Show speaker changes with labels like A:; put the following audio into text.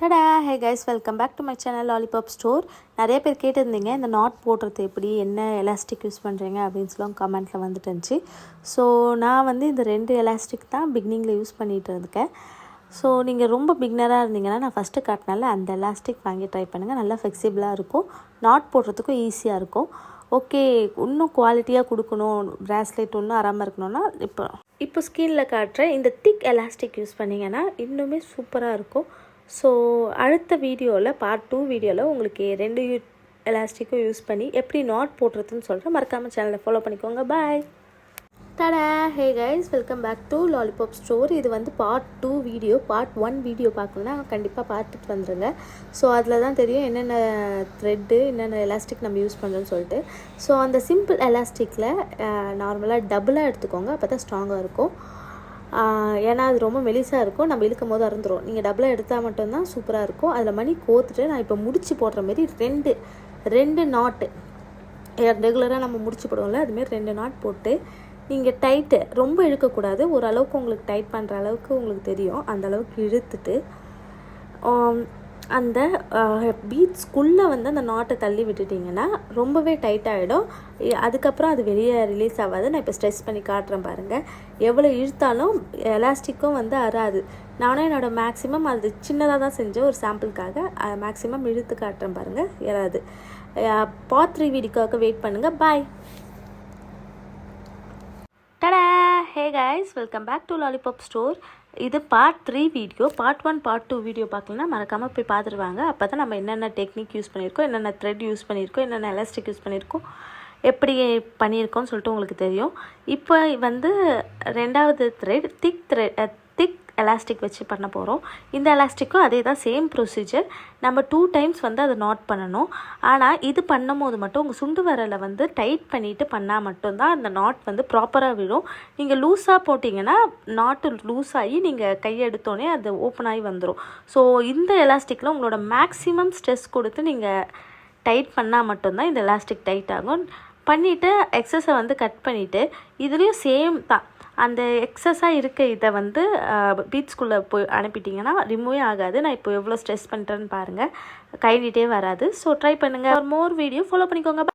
A: டடா! Hey guys, welcome back to my channel lollipop store. நிறைய பேர் கேட்டிருந்தீங்க இந்த நாட் போடுறது எப்படி, என்ன எலாஸ்டிக் யூஸ் பண்ணுறீங்க அப்படின்னு சொல்லி கமெண்ட்டில் வந்துட்டு இருந்துச்சு. ஸோ நான் வந்து இந்த 2 எலாஸ்டிக் தான் பிகினிங்கில் யூஸ் பண்ணிகிட்டு இருக்கேன். ஸோ நீங்கள் ரொம்ப பிகினராக இருந்தீங்கன்னா நான் ஃபஸ்ட்டு காட்டினால அந்த எலாஸ்டிக் வாங்கி ட்ரை பண்ணுங்கள். நல்லா ஃப்ளெக்சிபிளாக இருக்கும், நாட் போடுறதுக்கும் ஈஸியாக இருக்கும். ஓகே, இன்னும் குவாலிட்டியாக கொடுக்கணும், ப்ராஸ்லெட் ஒன்றும் அறாமல் இருக்கணும்னா இப்போ ஸ்கின்னில் காட்டுற இந்த திக் எலாஸ்டிக் யூஸ் பண்ணிங்கன்னா இன்னுமே சூப்பராக இருக்கும். ஸோ அடுத்த வீடியோவில் பார்ட் 2 வீடியோவில் உங்களுக்கு 2 எலாஸ்டிக்கும் யூஸ் பண்ணி எப்படி நாட் போடுறதுன்னு சொல்கிறேன். மறக்காமல் சேனலை ஃபாலோ பண்ணிக்கோங்க. பாய். டடா! Hey guys, welcome back to lollipop store. இது வந்து பார்ட் 2 வீடியோ. பார்ட் 1 வீடியோ பார்க்கணுன்னா கண்டிப்பாக பார்த்துட்டு வந்துடுங்க. ஸோ அதில் தான் தெரியும் என்னென்ன த்ரெட்டு, என்னென்ன எலாஸ்டிக் நம்ம யூஸ் பண்ணுறோன்னு சொல்லிட்டு. ஸோ அந்த சிம்பிள் எலாஸ்டிக்கில் நார்மலாக டபுளாக எடுத்துக்கோங்க, அப்போ தான் ஸ்ட்ராங்காக இருக்கும். ஏன்னா அது ரொம்ப மெலிசாக இருக்கும், நம்ம இழுக்கும் போது அறந்துடும். நீங்கள் டபுளாக எடுத்தால் மட்டும்தான் சூப்பராக இருக்கும். அதில் மணி கோத்துட்டு நான் இப்போ முடிச்சு போடுற மாரி ரெண்டு நாட்டு ரெகுலராக நம்ம முடிச்சு போடுவோம்ல, அதுமாரி 2 நாட் போட்டு நீங்கள் டைட்டு ரொம்ப இழுக்கக்கூடாது. ஓரளவுக்கு உங்களுக்கு டைட் பண்ணுற அளவுக்கு உங்களுக்கு தெரியும், அந்த அளவுக்கு இழுத்துட்டு அந்த பீட்ஸ்குள்ளே வந்து அந்த நாட்டை தள்ளி விட்டுட்டிங்கன்னா ரொம்பவே டைட் ஆகிடும். அதுக்கப்புறம் அது வெளியே ரிலீஸ் ஆகாது. நான் இப்போ ஸ்ட்ரெஸ் பண்ணி காட்டுறேன் பாருங்கள். எவ்வளோ இழுத்தாலும் எலாஸ்டிக்கும் வந்து அறாது. நானும் என்னோடய மேக்ஸிமம் அது சின்னதாக தான் செஞ்சேன், ஒரு சாம்பிளுக்காக. மேக்ஸிமம் இழுத்து காட்டுறேன் பாருங்கள், ஏறாது. பார்ட் 3 வீடியோக்காக வெயிட் பண்ணுங்கள். பாய். டடா! Hey guys, welcome back to lollipop store. இது part 3 video. Part 1 part 2 video பார்க்கலன்னா மறக்காமல் போய் பார்த்துருவாங்க. அப்போ தான் நம்ம என்னென்ன டெக்னிக் யூஸ் பண்ணியிருக்கோம், என்னென்ன த்ரெட் யூஸ் பண்ணியிருக்கோம், என்னென்ன எலாஸ்டிக் யூஸ் பண்ணியிருக்கோம், எப்படி பண்ணியிருக்கோன்னு சொல்லிட்டு உங்களுக்கு தெரியும். இப்போ வந்து 2வது த்ரெட் திக் எலாஸ்டிக் வச்சு பண்ண போகிறோம். இந்த எலாஸ்டிக்கும் அதே தான், சேம் ப்ரொசீஜர். நம்ம 2 டைம்ஸ் வந்து அதை நாட் பண்ணணும். ஆனால் இது பண்ணும் போது மட்டும் உங்கள் சுண்டு விரலை வந்து டைட் பண்ணிவிட்டு பண்ணால் மட்டும்தான் அந்த நாட் வந்து ப்ராப்பராக விழும். நீங்கள் லூஸாக போட்டிங்கன்னா நாட்டு லூஸ் ஆகி நீங்கள் கையெடுத்தோடனே அது ஓப்பன் ஆகி வந்துடும். ஸோ இந்த எலாஸ்டிக்கில் உங்களோட மேக்ஸிமம் ஸ்ட்ரெஸ் கொடுத்து நீங்கள் டைட் பண்ணால் மட்டும்தான் இந்த எலாஸ்டிக் டைட் ஆகும். பண்ணிவிட்டு எக்ஸஸை வந்து கட் பண்ணிவிட்டு இதுலேயும் சேம் தான், அந்த எக்ஸஸாக இருக்க இதை வந்து பீட்ஸ்குள்ளே போய் அனுப்பிட்டிங்கன்னா ரிமூவே ஆகாது. நான் இப்போ எவ்வளோ ஸ்ட்ரெஸ் பண்ணுறேன்னு பாருங்கள், கைண்டிகிட்டே வராது. ஸோ ட்ரை பண்ணுங்கள். ஒரு மோர் வீடியோ ஃபாலோ பண்ணிக்கோங்க.